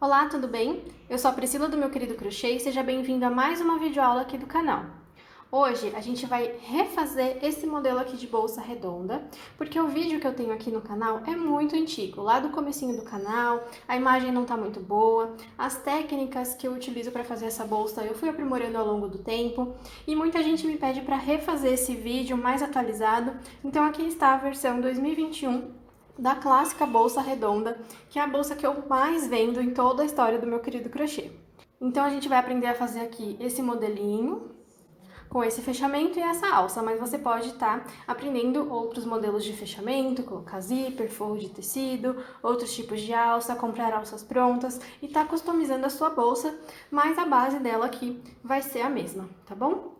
Olá, tudo bem? Eu sou a Priscila do Meu Querido Crochê e seja bem-vindo a mais uma videoaula aqui do canal. Hoje a gente vai refazer esse modelo aqui de bolsa redonda, porque o vídeo que eu tenho aqui no canal é muito antigo, lá do comecinho do canal, a imagem não tá muito boa, as técnicas que eu utilizo para fazer essa bolsa eu fui aprimorando ao longo do tempo, e muita gente me pede para refazer esse vídeo mais atualizado, então aqui está a versão 2021 da clássica bolsa redonda, que é a bolsa que eu mais vendo em toda a história do Meu Querido Crochê. Então a gente vai aprender a fazer aqui esse modelinho, com esse fechamento e essa alça, mas você pode estar aprendendo outros modelos de fechamento, colocar zíper, forro de tecido, outros tipos de alça, comprar alças prontas e tá customizando a sua bolsa, mas a base dela aqui vai ser a mesma, tá bom?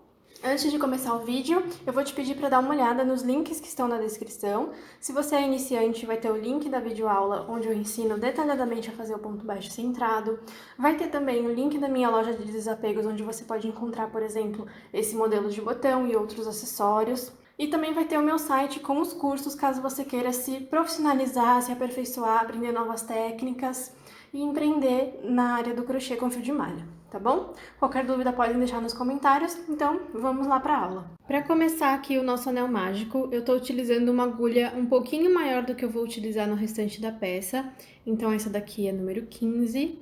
Antes de começar o vídeo, eu vou te pedir para dar uma olhada nos links que estão na descrição. Se você é iniciante, vai ter o link da videoaula, onde eu ensino detalhadamente a fazer o ponto baixo centrado. Vai ter também o link da minha loja de desapegos, onde você pode encontrar, por exemplo, esse modelo de botão e outros acessórios. E também vai ter o meu site com os cursos, caso você queira se profissionalizar, se aperfeiçoar, aprender novas técnicas e empreender na área do crochê com fio de malha, tá bom? Qualquer dúvida podem deixar nos comentários, então vamos lá para a aula. Para começar aqui o nosso anel mágico, eu estou utilizando uma agulha um pouquinho maior do que eu vou utilizar no restante da peça, então essa daqui é número 15.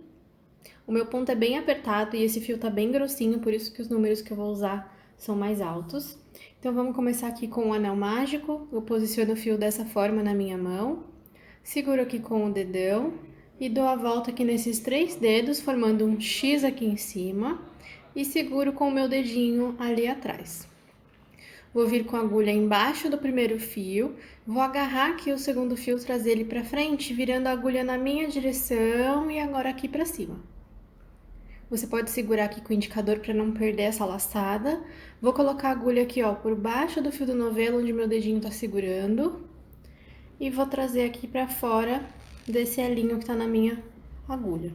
O meu ponto é bem apertado e esse fio tá bem grossinho, por isso que os números que eu vou usar são mais altos. Então vamos começar aqui com o anel mágico, eu posiciono o fio dessa forma na minha mão, seguro aqui com o dedão, e dou a volta aqui nesses 3 dedos, formando um X aqui em cima, e seguro com o meu dedinho ali atrás. Vou vir com a agulha embaixo do primeiro fio, vou agarrar aqui o segundo fio, trazer ele para frente, virando a agulha na minha direção e agora aqui para cima. Você pode segurar aqui com o indicador para não perder essa laçada. Vou colocar a agulha aqui, ó, por baixo do fio do novelo, onde meu dedinho tá segurando, e vou trazer aqui para fora desse elinho que tá na minha agulha.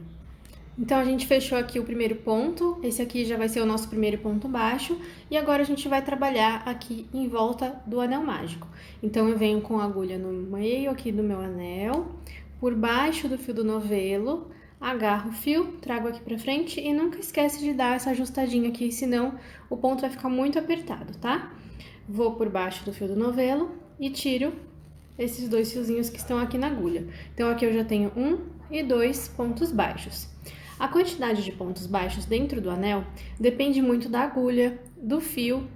Então, a gente fechou aqui o primeiro ponto, esse aqui já vai ser o nosso primeiro ponto baixo, e agora a gente vai trabalhar aqui em volta do anel mágico. Então, eu venho com a agulha no meio aqui do meu anel, por baixo do fio do novelo, agarro o fio, trago aqui pra frente e nunca esquece de dar essa ajustadinha aqui, senão o ponto vai ficar muito apertado, tá? Vou por baixo do fio do novelo e tiro esses 2 fiozinhos que estão aqui na agulha. Então, aqui eu já tenho 1 e 2 pontos baixos. A quantidade de pontos baixos dentro do anel depende muito da agulha, do fio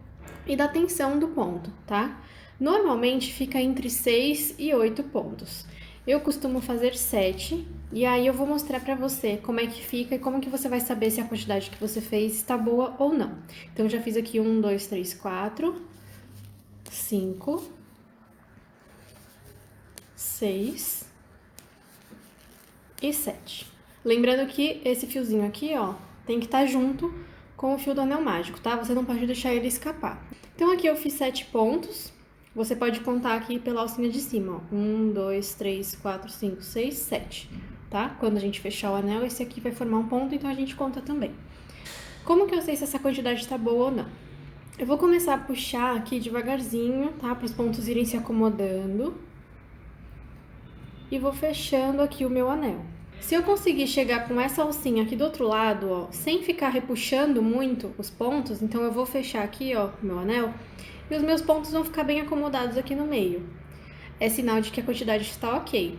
e da tensão do ponto, tá? Normalmente fica entre 6 e 8 pontos. Eu costumo fazer 7 e aí eu vou mostrar pra você como é que fica e como que você vai saber se a quantidade que você fez está boa ou não. Então, eu já fiz aqui 1, 2, 3, 4, 5, 6 e 7. Lembrando que esse fiozinho aqui, ó, tem que estar junto com o fio do anel mágico, tá? Você não pode deixar ele escapar. Então, aqui eu fiz 7 pontos. Você pode contar aqui pela alcinha de cima, ó. 1, 2, 3, 4, 5, 6, 7, tá? Quando a gente fechar o anel, esse aqui vai formar um ponto, então a gente conta também. Como que eu sei se essa quantidade está boa ou não? Eu vou começar a puxar aqui devagarzinho, tá? Para os pontos irem se acomodando. E vou fechando aqui o meu anel. Se eu conseguir chegar com essa alcinha aqui do outro lado, ó, sem ficar repuxando muito os pontos, então eu vou fechar aqui, ó, o meu anel, e os meus pontos vão ficar bem acomodados aqui no meio. É sinal de que a quantidade está ok.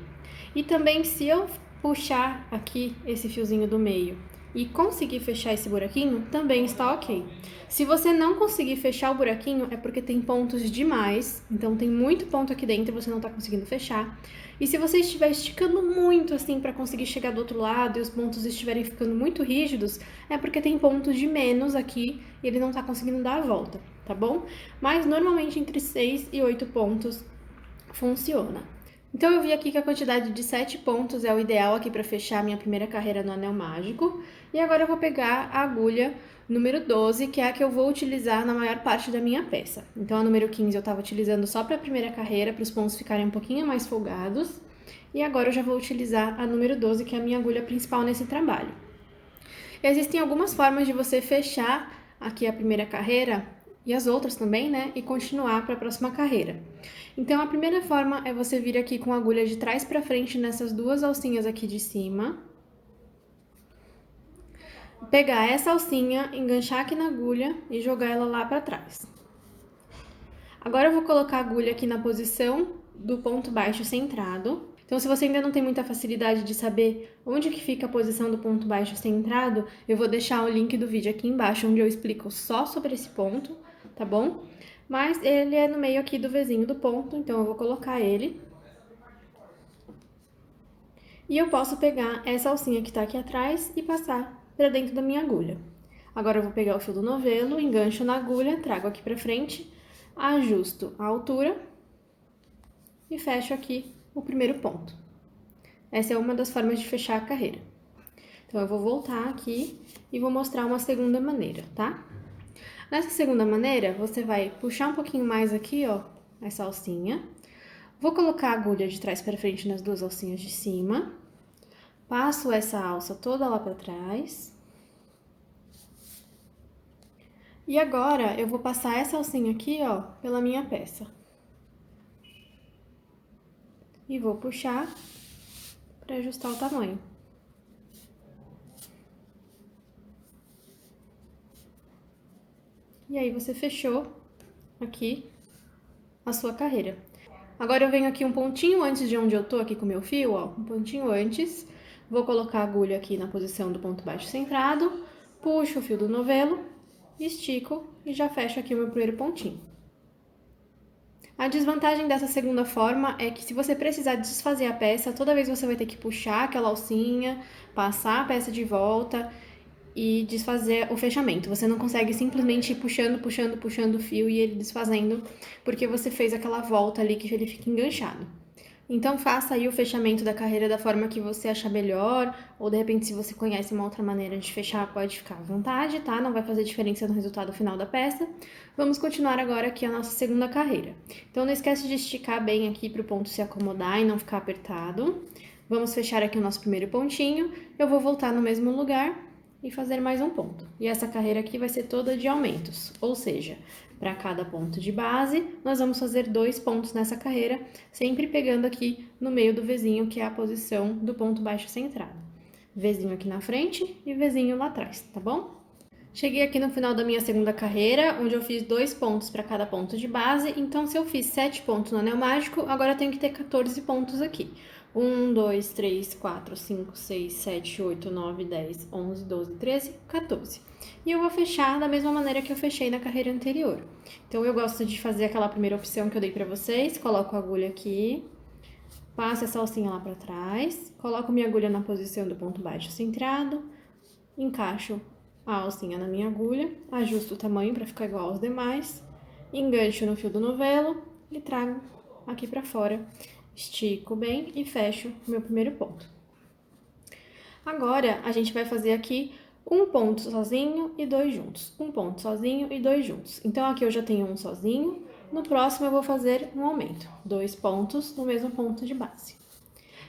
E também, se eu puxar aqui esse fiozinho do meio e conseguir fechar esse buraquinho, também está ok. Se você não conseguir fechar o buraquinho, é porque tem pontos demais, então tem muito ponto aqui dentro e você não está conseguindo fechar. E se você estiver esticando muito assim para conseguir chegar do outro lado e os pontos estiverem ficando muito rígidos, é porque tem pontos de menos aqui e ele não está conseguindo dar a volta, tá bom? Mas normalmente entre 6 e 8 pontos funciona. Então, eu vi aqui que a quantidade de 7 pontos é o ideal aqui para fechar a minha primeira carreira no anel mágico. E agora eu vou pegar a agulha número 12, que é a que eu vou utilizar na maior parte da minha peça. Então, a número 15 eu estava utilizando só para a primeira carreira, para os pontos ficarem um pouquinho mais folgados. E agora eu já vou utilizar a número 12, que é a minha agulha principal nesse trabalho. Existem algumas formas de você fechar aqui a primeira carreira e as outras também, né? E continuar para a próxima carreira. Então, a primeira forma é você vir aqui com a agulha de trás para frente nessas 2 alcinhas aqui de cima. pegar essa alcinha, enganchar aqui na agulha e jogar ela lá pra trás. Agora eu vou colocar a agulha aqui na posição do ponto baixo centrado. Então, se você ainda não tem muita facilidade de saber onde que fica a posição do ponto baixo centrado, eu vou deixar o link do vídeo aqui embaixo, onde eu explico só sobre esse ponto, tá bom? Mas ele é no meio aqui do Vzinho do ponto, então eu vou colocar ele. E eu posso pegar essa alcinha que tá aqui atrás e passar pra dentro da minha agulha. Agora eu vou pegar o fio do novelo, engancho na agulha, trago aqui pra frente, ajusto a altura e fecho aqui o primeiro ponto. Essa é uma das formas de fechar a carreira. Então, eu vou voltar aqui e vou mostrar uma segunda maneira, tá? Nessa segunda maneira, você vai puxar um pouquinho mais aqui, ó, essa alcinha. Vou colocar a agulha de trás para frente nas duas alcinhas de cima. Passo essa alça toda lá para trás. E agora, eu vou passar essa alcinha aqui, ó, pela minha peça. E vou puxar para ajustar o tamanho. E aí, você fechou aqui a sua carreira. Agora, eu venho aqui um pontinho antes de onde eu tô aqui com o meu fio, ó, um pontinho antes. Vou colocar a agulha aqui na posição do ponto baixo centrado, puxo o fio do novelo, estico e já fecho aqui o meu primeiro pontinho. A desvantagem dessa segunda forma é que se você precisar desfazer a peça, toda vez você vai ter que puxar aquela alcinha, passar a peça de volta e desfazer o fechamento. Você não consegue simplesmente ir puxando o fio e ele desfazendo, porque você fez aquela volta ali que ele fica enganchado. Então, faça aí o fechamento da carreira da forma que você achar melhor, ou de repente, se você conhece uma outra maneira de fechar, pode ficar à vontade, tá? Não vai fazer diferença no resultado final da peça. Vamos continuar agora aqui a nossa segunda carreira. Então, não esquece de esticar bem aqui para o ponto se acomodar e não ficar apertado. Vamos fechar aqui o nosso primeiro pontinho. Eu vou voltar no mesmo lugar e fazer mais um ponto. E essa carreira aqui vai ser toda de aumentos, ou seja, para cada ponto de base, nós vamos fazer 2 pontos nessa carreira, sempre pegando aqui no meio do Vzinho, que é a posição do ponto baixo centrado. Vzinho aqui na frente e Vzinho lá atrás, tá bom? Cheguei aqui no final da minha segunda carreira, onde eu fiz 2 pontos para cada ponto de base, então se eu fiz 7 pontos no anel mágico, agora eu tenho que ter 14 pontos aqui. 1, 2, 3, 4, 5, 6, 7, 8, 9, 10, 11, 12, 13, 14. E eu vou fechar da mesma maneira que eu fechei na carreira anterior. Então, eu gosto de fazer aquela primeira opção que eu dei pra vocês. Coloco a agulha aqui, passo essa alcinha lá pra trás, coloco minha agulha na posição do ponto baixo centrado, encaixo a alcinha na minha agulha, ajusto o tamanho pra ficar igual aos demais, engancho no fio do novelo e trago aqui pra fora. Estico bem e fecho o meu primeiro ponto. Agora, a gente vai fazer aqui um ponto sozinho e 2 juntos. Um ponto sozinho e 2 juntos. Então, aqui eu já tenho um sozinho. No próximo, eu vou fazer um aumento. 2 pontos no mesmo ponto de base.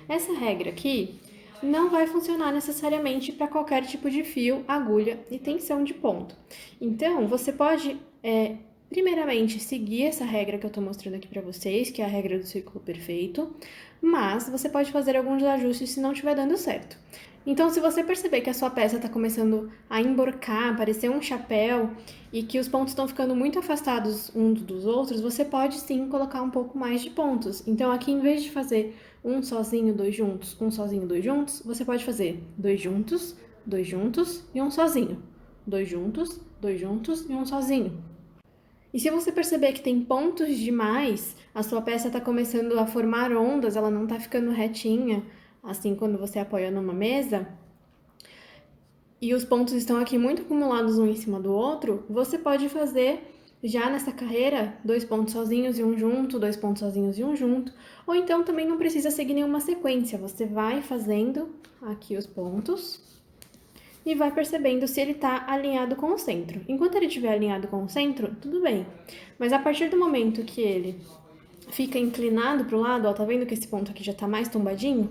Essa regra aqui não vai funcionar necessariamente para qualquer tipo de fio, agulha e tensão de ponto. Então, você pode... primeiramente, seguir essa regra que eu tô mostrando aqui pra vocês, que é a regra do círculo perfeito, mas você pode fazer alguns ajustes se não estiver dando certo. Então, se você perceber que a sua peça tá começando a emborcar, parecer um chapéu, e que os pontos estão ficando muito afastados uns dos outros, você pode sim colocar um pouco mais de pontos. Então, aqui, em vez de fazer um sozinho, 2 juntos, um sozinho, 2 juntos, você pode fazer 2 juntos e um sozinho. 2 juntos e um sozinho. E se você perceber que tem pontos demais, a sua peça está começando a formar ondas, ela não está ficando retinha, assim quando você apoia numa mesa, e os pontos estão aqui muito acumulados um em cima do outro, você pode fazer já nessa carreira 2 pontos sozinhos e um junto, 2 pontos sozinhos e um junto, ou então também não precisa seguir nenhuma sequência, você vai fazendo aqui os pontos e vai percebendo se ele está alinhado com o centro. Enquanto ele estiver alinhado com o centro, tudo bem. Mas a partir do momento que ele fica inclinado para o lado, ó, tá vendo que esse ponto aqui já está mais tombadinho?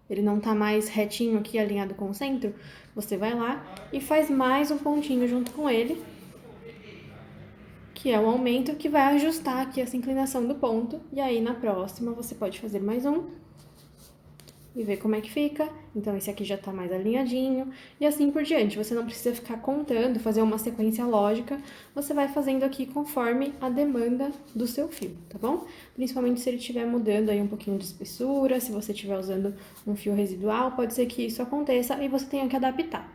Ele não está mais retinho aqui, alinhado com o centro? Você vai lá e faz mais um pontinho junto com ele, que é o aumento que vai ajustar aqui essa inclinação do ponto. E aí, na próxima, você pode fazer mais um. e ver como é que fica. Então, esse aqui já tá mais alinhadinho e assim por diante. Você não precisa ficar contando, fazer uma sequência lógica. Você vai fazendo aqui conforme a demanda do seu fio, tá bom? Principalmente se ele estiver mudando aí um pouquinho de espessura, se você estiver usando um fio residual, pode ser que isso aconteça e você tenha que adaptar.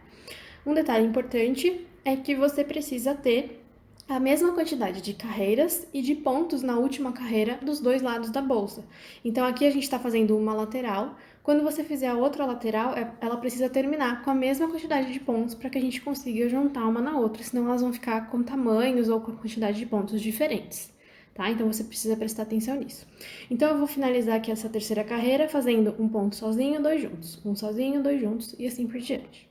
Um detalhe importante é que você precisa ter a mesma quantidade de carreiras e de pontos na última carreira dos dois lados da bolsa. Então, aqui a gente está fazendo uma lateral. Quando você fizer a outra lateral, ela precisa terminar com a mesma quantidade de pontos para que a gente consiga juntar uma na outra, senão elas vão ficar com tamanhos ou com quantidade de pontos diferentes, tá? Então, você precisa prestar atenção nisso. Então, eu vou finalizar aqui essa terceira carreira fazendo um ponto sozinho, dois juntos. Um sozinho, dois juntos e assim por diante.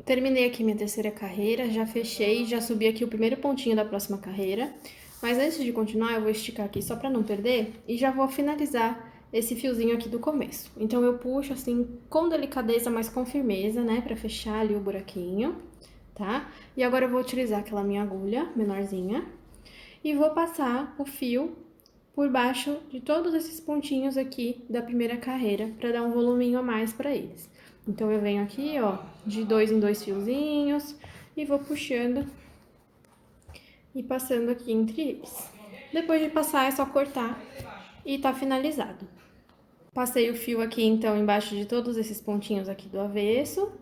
Terminei aqui minha terceira carreira, já fechei, já subi aqui o primeiro pontinho da próxima carreira. Mas antes de continuar, eu vou esticar aqui só para não perder e já vou finalizar esse fiozinho aqui do começo. Então, eu puxo assim com delicadeza, mas com firmeza, né, para fechar ali o buraquinho, tá? E agora eu vou utilizar aquela minha agulha menorzinha e vou passar o fio por baixo de todos esses pontinhos aqui da primeira carreira para dar um voluminho a mais para eles. Então, eu venho aqui, ó, de 2 em 2 fiozinhos e vou puxando e passando aqui entre eles. Depois de passar, é só cortar e tá finalizado. Passei o fio aqui, então, embaixo de todos esses pontinhos aqui do avesso.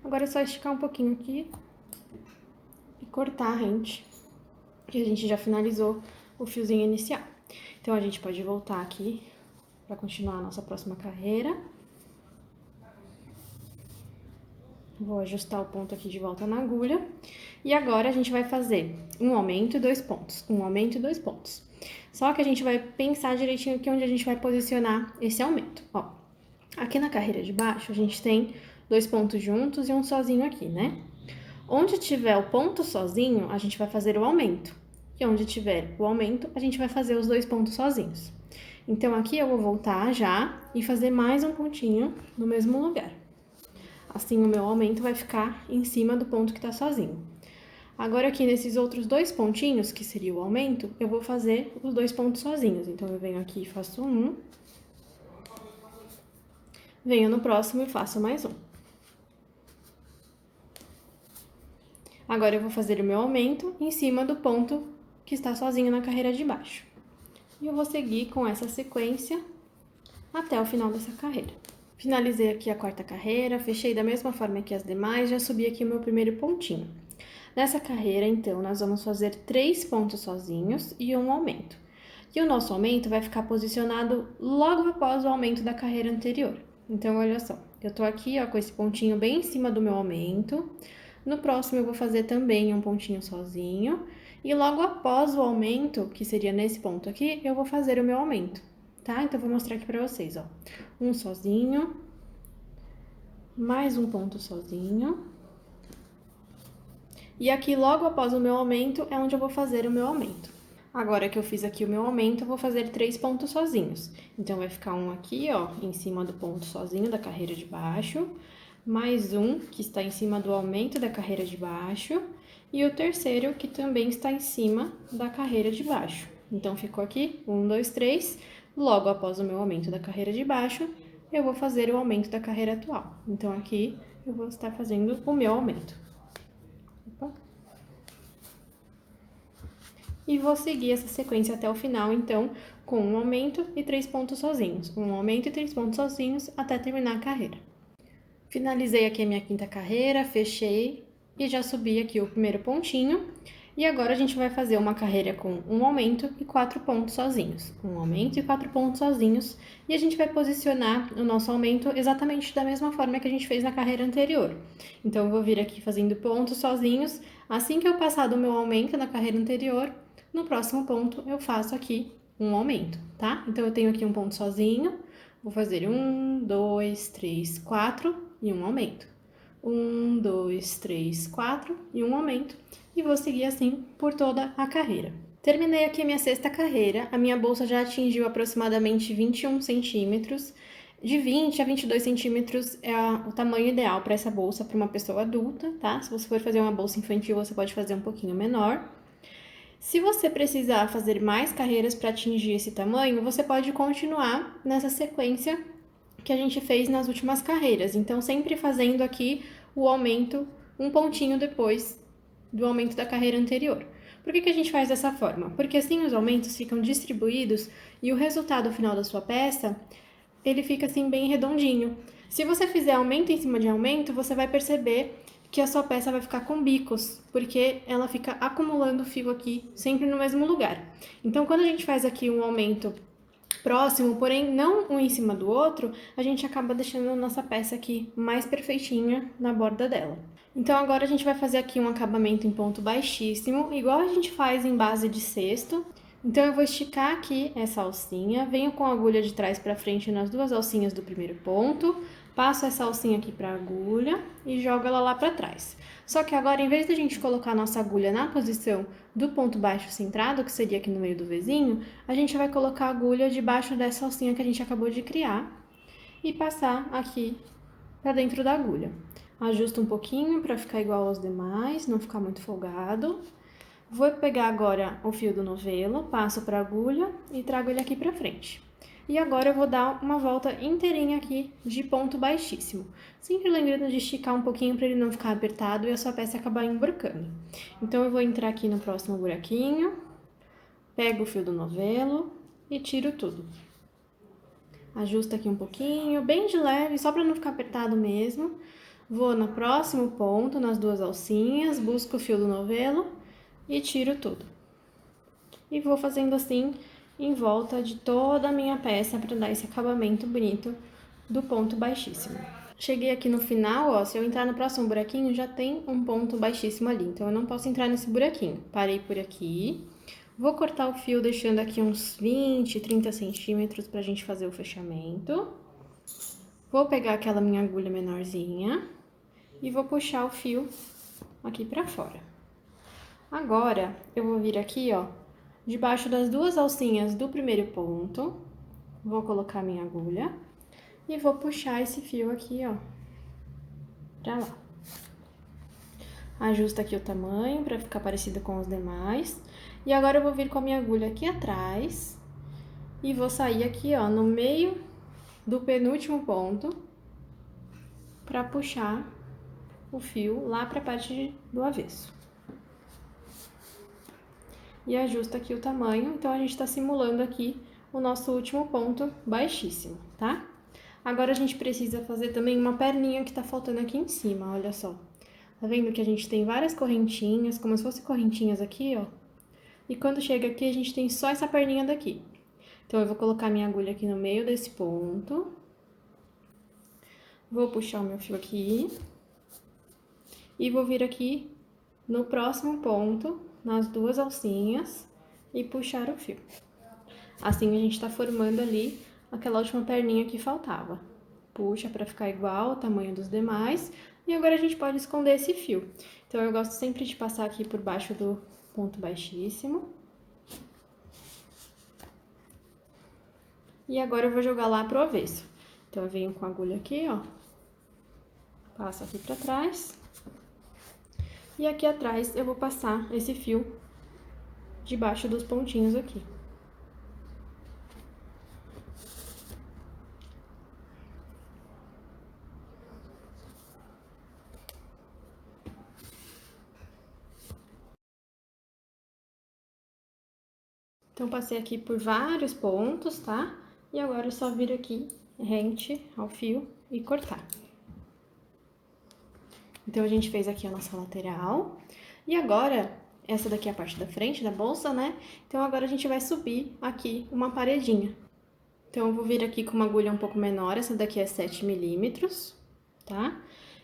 Agora é só esticar um pouquinho aqui e cortar a rente, que a gente já finalizou o fiozinho inicial. Então, a gente pode voltar aqui para continuar a nossa próxima carreira. Vou ajustar o ponto aqui de volta na agulha. E agora, a gente vai fazer um aumento e 2 pontos. Um aumento e 2 pontos. Só que a gente vai pensar direitinho aqui onde a gente vai posicionar esse aumento. Ó, aqui na carreira de baixo, a gente tem 2 pontos juntos e um sozinho aqui, né? Onde tiver o ponto sozinho, a gente vai fazer o aumento. E onde tiver o aumento, a gente vai fazer os 2 pontos sozinhos. Então, aqui eu vou voltar já e fazer mais um pontinho no mesmo lugar. Assim, o meu aumento vai ficar em cima do ponto que tá sozinho. Agora, aqui nesses outros 2 pontinhos, que seria o aumento, eu vou fazer os 2 pontos sozinhos. Então, eu venho aqui e faço um. Venho no próximo e faço mais um. Agora, eu vou fazer o meu aumento em cima do ponto que está sozinho na carreira de baixo. E eu vou seguir com essa sequência até o final dessa carreira. Finalizei aqui a quarta carreira, fechei da mesma forma que as demais, já subi aqui o meu primeiro pontinho. Nessa carreira, então, nós vamos fazer 3 pontos sozinhos e um aumento. E o nosso aumento vai ficar posicionado logo após o aumento da carreira anterior. Então, olha só, eu tô aqui, ó, com esse pontinho bem em cima do meu aumento. No próximo, eu vou fazer também um pontinho sozinho. E logo após o aumento, que seria nesse ponto aqui, eu vou fazer o meu aumento, tá? Então, eu vou mostrar aqui pra vocês, ó. Um sozinho, mais um ponto sozinho. E aqui, logo após o meu aumento, é onde eu vou fazer o meu aumento. Agora que eu fiz aqui o meu aumento, eu vou fazer 3 pontos sozinhos. Então, vai ficar um aqui, ó, em cima do ponto sozinho da carreira de baixo. Mais um, que está em cima do aumento da carreira de baixo. E o terceiro, que também está em cima da carreira de baixo. Então, ficou aqui, 1, 2, 3. Logo após o meu aumento da carreira de baixo, eu vou fazer o aumento da carreira atual. Então, aqui, eu vou estar fazendo o meu aumento. Opa. E vou seguir essa sequência até o final, então, com um aumento e 3 pontos sozinhos. Um aumento e 3 pontos sozinhos até terminar a carreira. Finalizei aqui a minha quinta carreira, fechei e já subi aqui o primeiro pontinho. E agora a gente vai fazer uma carreira com um aumento e 4 pontos sozinhos. Um aumento e 4 pontos sozinhos. E a gente vai posicionar o nosso aumento exatamente da mesma forma que a gente fez na carreira anterior. Então, eu vou vir aqui fazendo pontos sozinhos. Assim que eu passar do meu aumento na carreira anterior, no próximo ponto eu faço aqui um aumento, tá? Então, eu tenho aqui um ponto sozinho. Vou fazer 1, 2, 3, 4 e um aumento. 1, 2, 3, 4 e um aumento. E vou seguir assim por toda a carreira. Terminei aqui a minha sexta carreira, a minha bolsa já atingiu aproximadamente 21 centímetros. De 20 a 22 centímetros é o tamanho ideal para essa bolsa para uma pessoa adulta, tá? Se você for fazer uma bolsa infantil, você pode fazer um pouquinho menor. Se você precisar fazer mais carreiras para atingir esse tamanho, você pode continuar nessa sequência que a gente fez nas últimas carreiras. Então, sempre fazendo aqui o aumento, um pontinho depois do aumento da carreira anterior. Por que a gente faz dessa forma? Porque assim os aumentos ficam distribuídos e o resultado final da sua peça, ele fica assim bem redondinho. Se você fizer aumento em cima de aumento, você vai perceber que a sua peça vai ficar com bicos, porque ela fica acumulando fio aqui, sempre no mesmo lugar. Então, quando a gente faz aqui um aumento próximo, porém não um em cima do outro, a gente acaba deixando a nossa peça aqui mais perfeitinha na borda dela. Então, agora a gente vai fazer aqui um acabamento em ponto baixíssimo, igual a gente faz em base de cesto. Então, eu vou esticar aqui essa alcinha, venho com a agulha de trás para frente nas duas alcinhas do primeiro ponto, passo essa alcinha aqui para a agulha e jogo ela lá para trás. Só que agora, em vez de a gente colocar a nossa agulha na posição do ponto baixo centrado, que seria aqui no meio do Vzinho, a gente vai colocar a agulha debaixo dessa alcinha que a gente acabou de criar e passar aqui para dentro da agulha. Ajusto um pouquinho para ficar igual aos demais, não ficar muito folgado. Vou pegar agora o fio do novelo, passo para a agulha e trago ele aqui para frente. E agora eu vou dar uma volta inteirinha aqui de ponto baixíssimo. Sempre lembrando de esticar um pouquinho para ele não ficar apertado e a sua peça acabar emburacando. Então, eu vou entrar aqui no próximo buraquinho, pego o fio do novelo e tiro tudo. Ajusto aqui um pouquinho, bem de leve, só para não ficar apertado mesmo. Vou no próximo ponto, nas duas alcinhas, busco o fio do novelo e tiro tudo. E vou fazendo assim em volta de toda a minha peça para dar esse acabamento bonito do ponto baixíssimo. Cheguei aqui no final, ó, se eu entrar no próximo buraquinho, já tem um ponto baixíssimo ali, então eu não posso entrar nesse buraquinho. Parei por aqui, vou cortar o fio deixando aqui uns 20, 30 centímetros pra gente fazer o fechamento. Vou pegar aquela minha agulha menorzinha e vou puxar o fio aqui pra fora. Agora, eu vou vir aqui, ó, debaixo das duas alcinhas do primeiro ponto, vou colocar minha agulha e vou puxar esse fio aqui, ó, pra lá. Ajusto aqui o tamanho pra ficar parecido com os demais. E agora eu vou vir com a minha agulha aqui atrás e vou sair aqui, ó, no meio do penúltimo ponto pra puxar o fio lá pra parte do avesso. E ajusta aqui o tamanho, então a gente tá simulando aqui o nosso último ponto baixíssimo, tá? Agora a gente precisa fazer também uma perninha que tá faltando aqui em cima, olha só. Tá vendo que a gente tem várias correntinhas, como se fossem correntinhas aqui, ó. E quando chega aqui, a gente tem só essa perninha daqui. Então, eu vou colocar minha agulha aqui no meio desse ponto. Vou puxar o meu fio aqui. E vou vir aqui no próximo ponto, nas duas alcinhas, e puxar o fio. Assim, a gente tá formando ali aquela última perninha que faltava. Puxa pra ficar igual ao tamanho dos demais. E agora a gente pode esconder esse fio. Então, eu gosto sempre de passar aqui por baixo do ponto baixíssimo. E agora eu vou jogar lá pro avesso. Então, eu venho com a agulha aqui, ó. Passo aqui pra trás. E aqui atrás eu vou passar esse fio debaixo dos pontinhos aqui. Então, passei aqui por vários pontos, tá? E agora é só vir aqui rente ao fio e cortar. Então, a gente fez aqui a nossa lateral. E agora, essa daqui é a parte da frente da bolsa, né? Então, agora a gente vai subir aqui uma paredinha. Então, eu vou vir aqui com uma agulha um pouco menor, essa daqui é 7 milímetros, tá?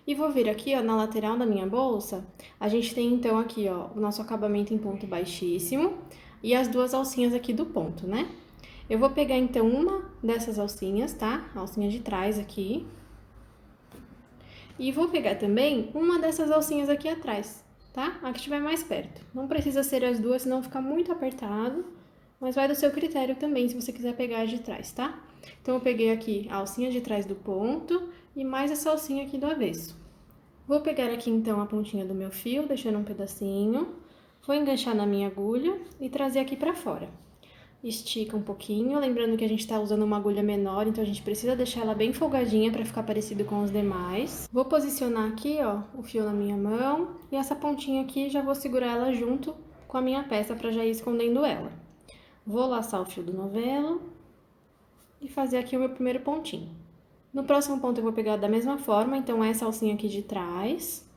E vou vir aqui, ó, na lateral da minha bolsa, a gente tem então aqui, ó, o nosso acabamento em ponto baixíssimo e as duas alcinhas aqui do ponto, né? Eu vou pegar então uma dessas alcinhas, tá? A alcinha de trás aqui. E vou pegar também uma dessas alcinhas aqui atrás, tá? A que estiver mais perto. Não precisa ser as duas, senão fica muito apertado, mas vai do seu critério também, se você quiser pegar as de trás, tá? Então, eu peguei aqui a alcinha de trás do ponto e mais essa alcinha aqui do avesso. Vou pegar aqui, então, a pontinha do meu fio, deixando um pedacinho. Vou enganchar na minha agulha e trazer aqui pra fora. estica um pouquinho, lembrando que a gente tá usando uma agulha menor, então a gente precisa deixar ela bem folgadinha para ficar parecido com os demais. Vou posicionar aqui, ó, o fio na minha mão, e essa pontinha aqui já vou segurar ela junto com a minha peça para já ir escondendo ela. Vou laçar o fio do novelo e fazer aqui o meu primeiro pontinho. No próximo ponto eu vou pegar da mesma forma, então essa alcinha aqui de trás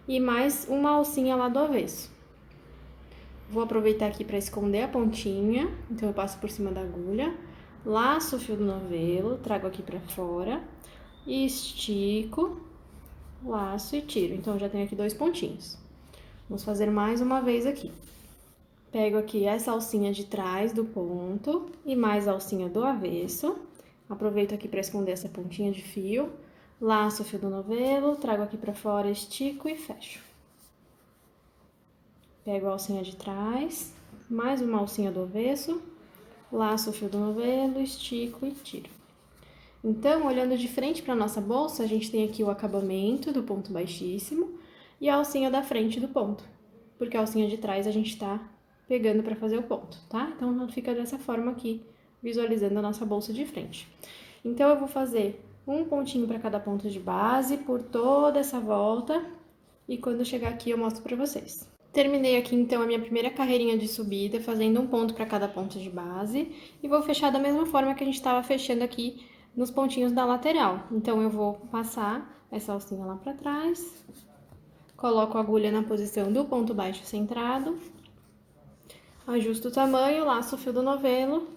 e mais uma alcinha lá do avesso. Vou aproveitar aqui para esconder a pontinha, então eu passo por cima da agulha, laço o fio do novelo, trago aqui para fora, e estico, laço e tiro. Então eu já tenho aqui 2 pontinhos. Vamos fazer mais uma vez aqui. Pego aqui essa alcinha de trás do ponto e mais a alcinha do avesso. Aproveito aqui para esconder essa pontinha de fio. Laço o fio do novelo, trago aqui para fora, estico e fecho. Pego a alcinha de trás, mais uma alcinha do avesso, laço o fio do novelo, estico e tiro. Então, olhando de frente para nossa bolsa, a gente tem aqui o acabamento do ponto baixíssimo e a alcinha da frente do ponto, porque a alcinha de trás a gente tá pegando para fazer o ponto, tá? Então, fica dessa forma aqui, visualizando a nossa bolsa de frente. Então, eu vou fazer um pontinho para cada ponto de base por toda essa volta e quando chegar aqui eu mostro para vocês. Terminei aqui, então, a minha primeira carreirinha de subida, fazendo um ponto para cada ponto de base e vou fechar da mesma forma que a gente estava fechando aqui nos pontinhos da lateral. Então, eu vou passar essa alcinha lá para trás, coloco a agulha na posição do ponto baixo centrado, ajusto o tamanho, laço o fio do novelo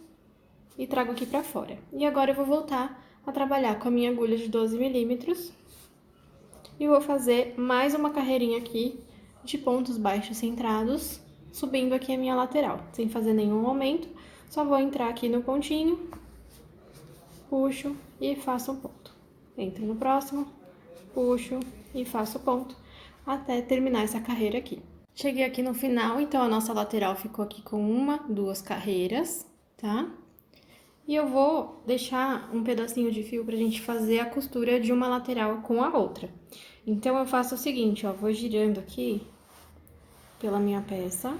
e trago aqui pra fora. E agora eu vou voltar a trabalhar com a minha agulha de 12 milímetros e vou fazer mais uma carreirinha aqui de pontos baixos centrados, subindo aqui a minha lateral, sem fazer nenhum aumento, só vou entrar aqui no pontinho, puxo e faço um ponto. Entro no próximo, puxo e faço ponto, até terminar essa carreira aqui. Cheguei aqui no final, então a nossa lateral ficou aqui com 1, 2 carreiras, tá? E eu vou deixar um pedacinho de fio pra gente fazer a costura de uma lateral com a outra. Então, eu faço o seguinte, ó, vou girando aqui pela minha peça,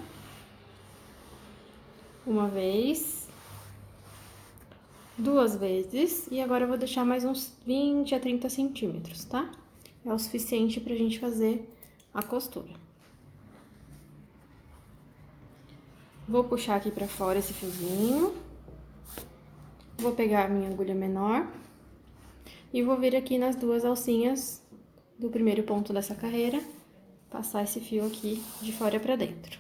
uma vez, 2 vezes, e agora eu vou deixar mais uns 20 a 30 centímetros, tá? É o suficiente pra gente fazer a costura. Vou puxar aqui pra fora esse fiozinho, vou pegar a minha agulha menor e vou vir aqui nas 2 alcinhas do primeiro ponto dessa carreira, passar esse fio aqui de fora pra dentro.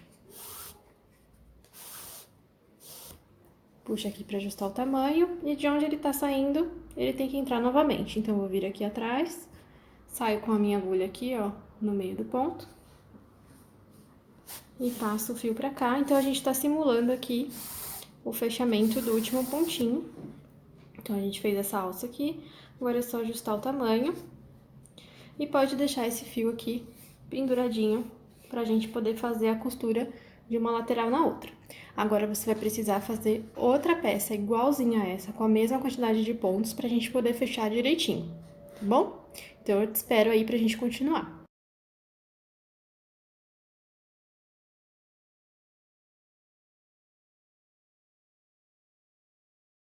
Puxa aqui pra ajustar o tamanho e de onde ele tá saindo, ele tem que entrar novamente. Então, eu vou vir aqui atrás, saio com a minha agulha aqui, ó, no meio do ponto. E passo o fio pra cá, então a gente tá simulando aqui o fechamento do último pontinho. Então, a gente fez essa alça aqui, agora é só ajustar o tamanho. E pode deixar esse fio aqui penduradinho pra gente poder fazer a costura de uma lateral na outra. Agora, você vai precisar fazer outra peça igualzinha a essa, com a mesma quantidade de pontos, pra gente poder fechar direitinho, tá bom? Então, eu te espero aí pra gente continuar.